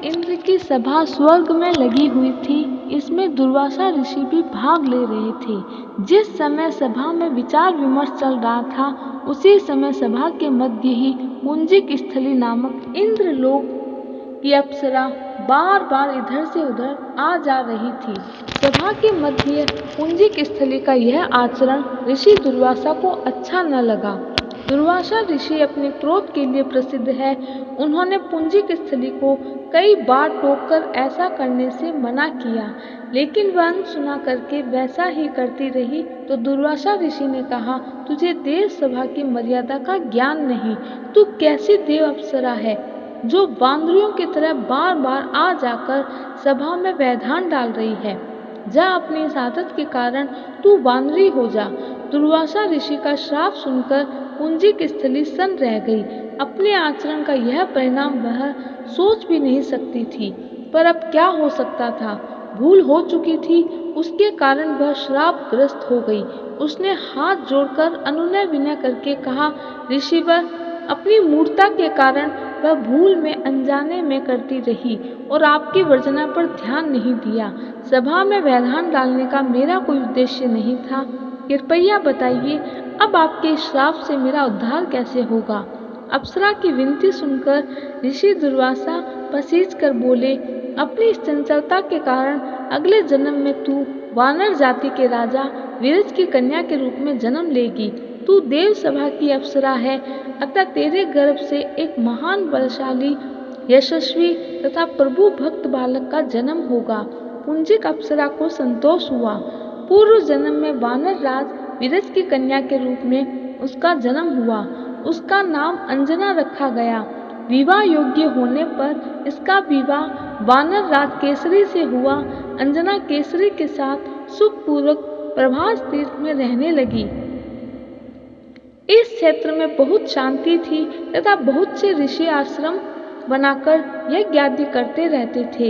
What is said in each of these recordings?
इंद्र की सभा स्वर्ग में लगी हुई थी। इसमें दुर्वासा ऋषि भी भाग ले रहे थे। जिस समय सभा में विचार विमर्श चल रहा था, उसी समय सभा के मध्य ही पुंजिक स्थली नामक इंद्रलोक की अप्सरा बार बार इधर से उधर आ जा रही थी। सभा के मध्य पुंजिक स्थली का यह आचरण ऋषि दुर्वासा को अच्छा न लगा। दुर्वासा ऋषि अपने क्रोध के लिए प्रसिद्ध है। उन्होंने पुंजिक स्थली को कई बार टोककर ऐसा करने से मना किया, लेकिन वह अनसुना करके वैसा ही करती रही। तो दुर्वासा ऋषि ने कहा, तुझे देव सभा की मर्यादा का ज्ञान नहीं। तू कैसी देव अप्सरा है जो बांदरियों की तरह बार बार आ जाकर सभा में व्यवधान डाल रही है। जा, अपनी इस आदत के कारण तू बांदरी हो जा। दुर्वासा ऋषि का श्राप सुनकर पुंजिक स्थली सन्न रह गई। अपने आचरण का यह परिणाम वह सोच भी नहीं सकती थी, पर अब क्या हो सकता था। भूल हो चुकी थी, उसके कारण वह श्रापग्रस्त हो गई। उसने हाथ जोड़कर अनुनय विनय करके कहा, ऋषिवर, अपनी मूर्खता के कारण वह भूल में अनजाने में करती रही और आपकी वर्जना पर ध्यान नहीं दिया। सभा में व्यवधान डालने का मेरा कोई उद्देश्य नहीं था। कृपया बताइए, अब आपके श्राप से मेरा उद्धार कैसे होगा। अप्सरा की विनती सुनकर ऋषि दुर्वासा पसीज कर बोले, अपनी इस चंचलता के कारण अगले जन्म में तू वानर जाति के राजा विरज की कन्या के रूप में जन्म लेगी। तू देव सभा की अप्सरा है, अतः तेरे गर्भ से एक महान बलशाली, यशस्वी तथा प्रभु भक्त बालक का जन्म होगा। पुंजिक अप्सरा को संतोष हुआ। पूर्व जन्म में वानर राज विरज की कन्या के रूप में उसका जन्म हुआ। उसका नाम अंजना रखा गया। विवाह योग्य होने पर इसका विवाह वानर राज केसरी से हुआ। अंजना केसरी के साथ सुखपूर्वक प्रभास तीर्थ में रहने लगी। इस क्षेत्र में बहुत शांति थी तथा बहुत से ऋषि आश्रम बनाकर यज्ञ आदि करते रहते थे।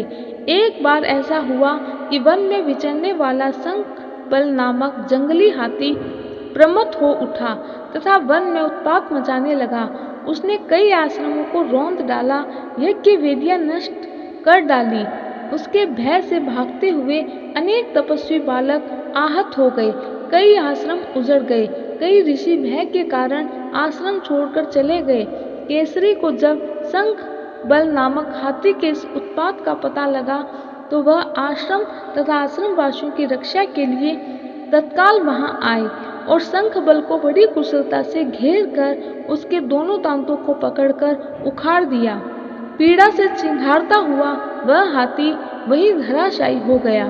एक बार ऐसा हुआ कि वन में विचरने वाला शंख बल नामक जंगली हाथी प्रमत्त हो उठा तथा वन में उत्पात मचाने लगा। उसने कई आश्रमों को रौंद डाला, यज्ञ वेदियां नष्ट कर डाली। उसके भय से भागते हुए अनेक तपस्वी बालक आहत हो गए। कई आश्रम उजड़ गए। कई ऋषि भय के कारण आश्रम छोड़कर चले गए। केसरी को जब शंख बल नामक हाथी के इस उत्पात का पता लगा, तो वह आश्रम तथा आश्रम वासियों की रक्षा के लिए तत्काल वहां आए और शंख बल को बड़ी कुशलता से घेर कर उसके दोनों दांतों को पकड़कर उखाड़ दिया। पीड़ा से चिंघाड़ता हुआ वह हाथी वहीं धराशायी हो गया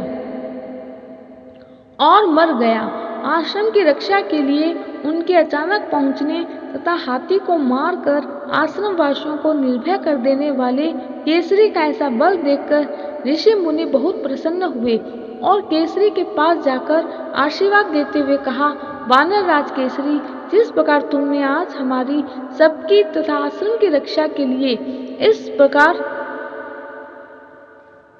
और मर गया। आश्रम की रक्षा के लिए उनके अचानक पहुंचने तथा हाथी को मारकर आश्रम वासियों को निर्भय कर देने वाले केसरी का ऐसा बल देखकर ऋषि मुनि बहुत प्रसन्न हुए और केसरी के पास जाकर आशीर्वाद देते हुए कहा, वानर राज केसरी, जिस प्रकार तुमने आज हमारी सबकी तथा आश्रम की रक्षा के लिए इस प्रकार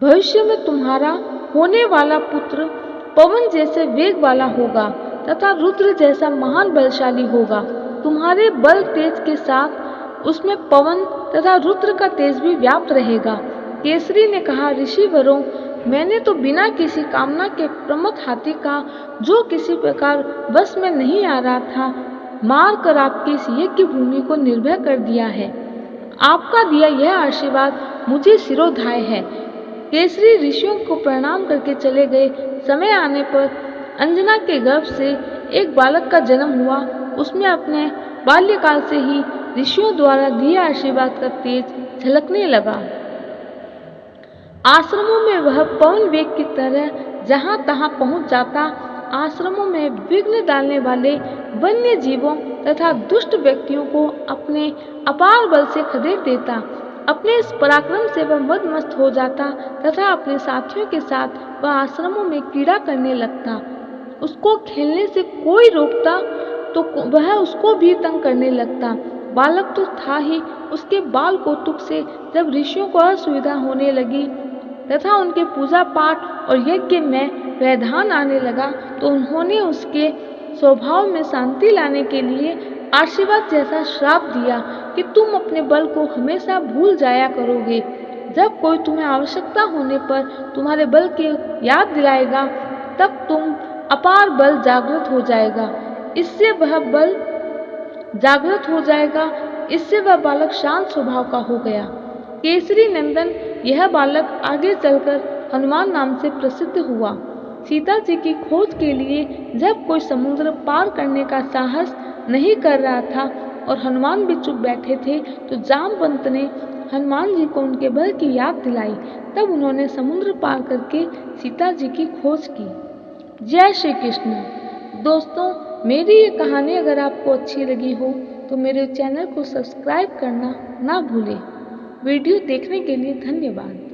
भविष्य में तुम्हारा होने वाला पुत्र पवन जैसे वेग वाला होगा तथा रुद्र जैसा महान बलशाली होगा। तुम्हारे बल तेज के साथ उसमें पवन तथा रुद्र का तेज भी व्याप्त रहेगा। केसरी ने कहा, ऋषिवरों, मैंने तो बिना किसी कामना के प्रमत्त हाथी का, जो किसी प्रकार वश में नहीं आ रहा था, मार कर आपकी इस यज्ञ भूमि को निर्भय कर दिया है। आपका दिया यह आशीर्वाद मुझे शिरोधार्य है। केसरी ऋषियों को प्रणाम करके चले गए। समय आने पर अंजना के गर्भ से एक बालक का जन्म हुआ। उसमें अपने बाल्यकाल से ही ऋषियों द्वारा दिए आशीर्वाद का तेज झलकने लगा। आश्रमों में वह पवन वेग की तरह जहां तहां पहुंच जाता। आश्रमों में विघ्न डालने वाले वन्य जीवों तथा दुष्ट व्यक्तियों को अपने अपार बल से खदेड़ देता। अपने इस पराक्रम से वह मदमस्त हो जाता तथा अपने साथियों के साथ वह आश्रमों में क्रीड़ा करने लगता। उसको खेलने से कोई रोकता तो वह उसको भी तंग करने लगता। बालक तो था ही, उसके बाल कौतुक से जब ऋषियों को असुविधा होने लगी तथा उनके पूजा पाठ और यज्ञ में व्यवधान आने लगा, तो उन्होंने उसके स्वभाव में शांति लाने के लिए आशीर्वाद जैसा श्राप दिया कि तुम अपने बल को हमेशा भूल जाया करोगे। जब कोई तुम्हें आवश्यकता होने पर तुम्हारे बल की याद दिलाएगा, तब तुम अपार बल जागृत हो जाएगा। इससे वह बालक शांत स्वभाव का हो गया। केसरी नंदन यह बालक आगे चलकर हनुमान नाम से प्रसिद्ध हुआ। सीता जी की खोज के लिए जब कोई समुद्र पार करने का साहस नहीं कर रहा था और हनुमान भी चुप बैठे थे, तो जामवंत ने हनुमान जी को उनके बल की याद दिलाई। तब उन्होंने समुद्र पार करके सीता जी की खोज की। जय श्री कृष्ण। दोस्तों, मेरी ये कहानी अगर आपको अच्छी लगी हो तो मेरे चैनल को सब्सक्राइब करना ना भूलें। वीडियो देखने के लिए धन्यवाद।